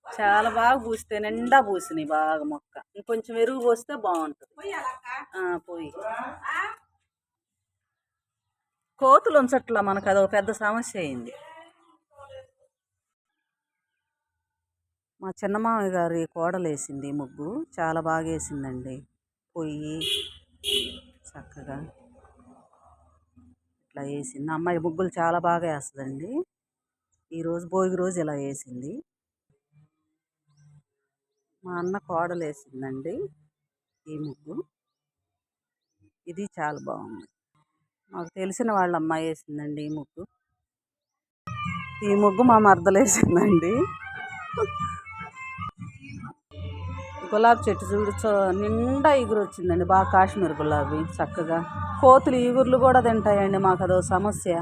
చాలా బాగా పూస్తే నిండా పూసినాయి బాగా మొక్క. ఇంకొంచెం ఎరువు పోస్తే బాగుంటుంది. పోయి కోతులు ఉంచట్లా, మనకు అదొక పెద్ద సమస్య అయింది. మా చిన్నమామయ్య గారి కోడలు వేసింది ముగ్గు, చాలా బాగా వేసిందండి. పొయ్యి చక్కగా ఇట్లా వేసింది. అమ్మాయి ముగ్గులు చాలా బాగా వేస్తుందండి. ఈరోజు భోగి రోజు ఇలా వేసింది. మా అన్న కోడలు వేసిందండి ఈ ముగ్గు. ఇది చాలా బాగుంది. మాకు తెలిసిన వాళ్ళ అమ్మాయి వేసిందండి ఈ ముగ్గు. ఈ ముగ్గు మా మరదలు వేసిందండి. గులాబీ చెట్టు చూడు నిండా ఇగురు వచ్చిందండి, బాగా కాశ్మీర్ గులాబీ చక్కగా. కోతులు ఈగుర్లు కూడా తింటాయండి, మాకు అదో సమస్య.